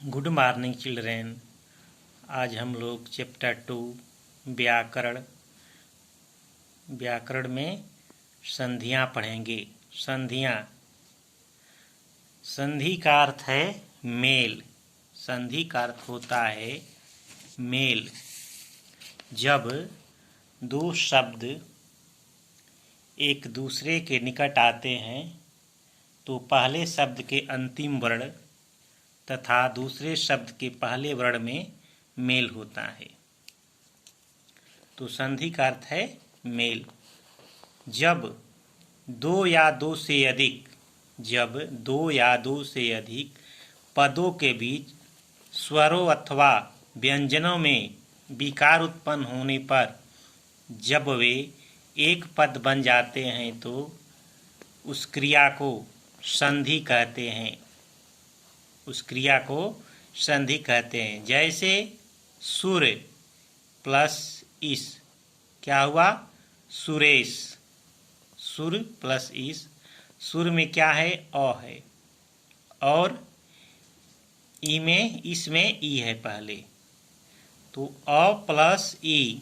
Good morning children. आज हम लोग चैप्टर 2 व्याकरण में संधियाँ पढ़ेंगे। संधियाँ, संधि का अर्थ है मेल। संधि का अर्थ होता है मेल। जब दो शब्द एक दूसरे के निकट आते हैं तो पहले शब्द के अंतिम वर्ण तथा दूसरे शब्द के पहले वर्ण में मेल होता है, तो संधि का अर्थ है मेल। जब दो या दो से अधिक पदों के बीच स्वरों अथवा व्यंजनों में विकार उत्पन्न होने पर जब वे एक पद बन जाते हैं तो उस क्रिया को संधि कहते हैं। जैसे सुर प्लस इस, क्या हुआ? सुरेश। सुर प्लस इस, सुर में क्या है? अ है, और ई में, इसमें ई है पहले, तो अ प्लस ई,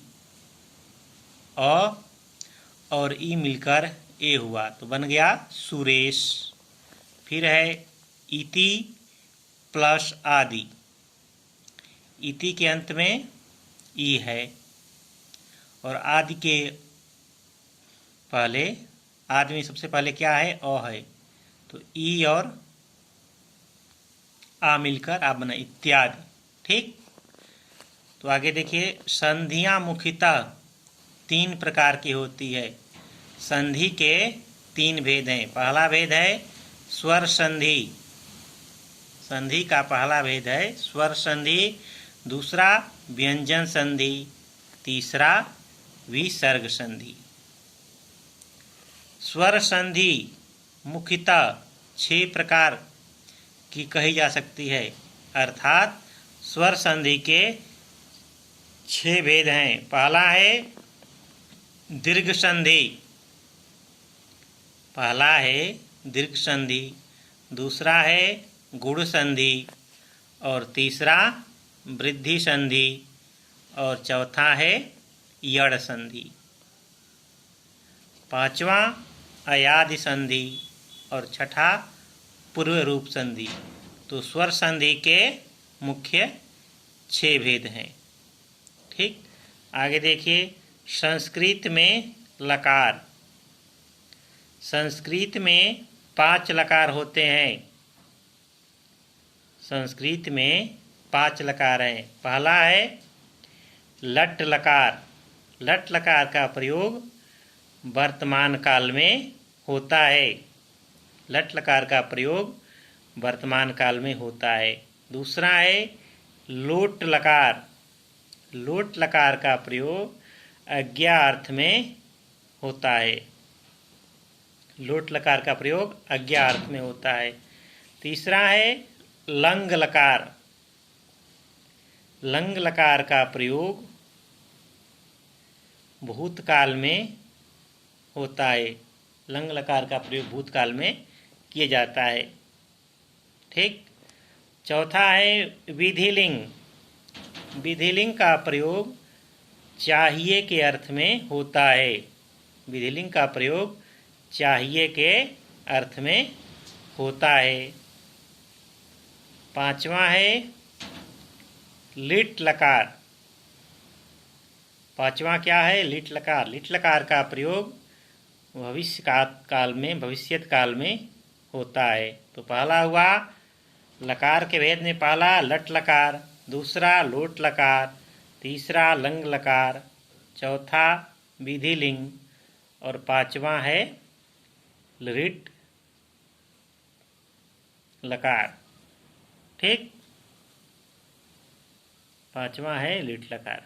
अ और ई मिलकर ए हुआ तो बन गया सुरेश। फिर है इति प्लस आदि, इति के अंत में ई है और आदि के पहले, आदि में सबसे पहले क्या है? अ है, तो ई और आ मिलकर आ बना इत्यादि। ठीक, तो आगे देखिए, संधियां मुख्यतः 3 प्रकार की होती है। संधि के 3 भेद हैं। पहला भेद है स्वर संधि। संधि का पहला भेद है स्वर संधि, दूसरा व्यंजन संधि, तीसरा विसर्ग संधि। स्वर संधि मुख्यतः 6 प्रकार की कही जा सकती है, अर्थात स्वर संधि के 6 भेद हैं। पहला है दीर्घ संधि, दूसरा है गुण संधि, और तीसरा वृद्धि संधि, और चौथा है यड़ संधि। पांचवा अयादि संधि और छठा पूर्व रूप संधि। तो स्वर संधि के मुख्य 6 भेद हैं। ठीक, आगे देखिए, संस्कृत में लकार। संस्कृत में 5 लकार होते हैं। संस्कृत में 5 लकार हैं। पहला है लट लकार। लट लकार का प्रयोग वर्तमान काल में होता है। लट लकार का प्रयोग वर्तमान काल में होता है। दूसरा है लोट लकार। लोट लकार का प्रयोग अज्ञा अर्थ में होता है। लोट लकार का प्रयोग अज्ञा अर्थ में होता है। तीसरा है लंग लकार। लंग लकार का प्रयोग भूतकाल में होता है। लंग लकार का प्रयोग भूतकाल में किया जाता है। ठीक, चौथा है विधिलिंग। विधिलिंग का प्रयोग चाहिए के अर्थ में होता है। विधिलिंग का प्रयोग चाहिए के अर्थ में होता है। पांचवा है लिट लकार। पांचवा क्या है? लिट लकार। लिट लकार का प्रयोग भविष्यत काल में होता है। तो पहला हुआ लकार के भेद में, पहला लट लकार, दूसरा लोट लकार, तीसरा लंग लकार, चौथा विधिलिंग, और पांचवा है लिट लकार। ठीक, पांचवा है लिट लकार।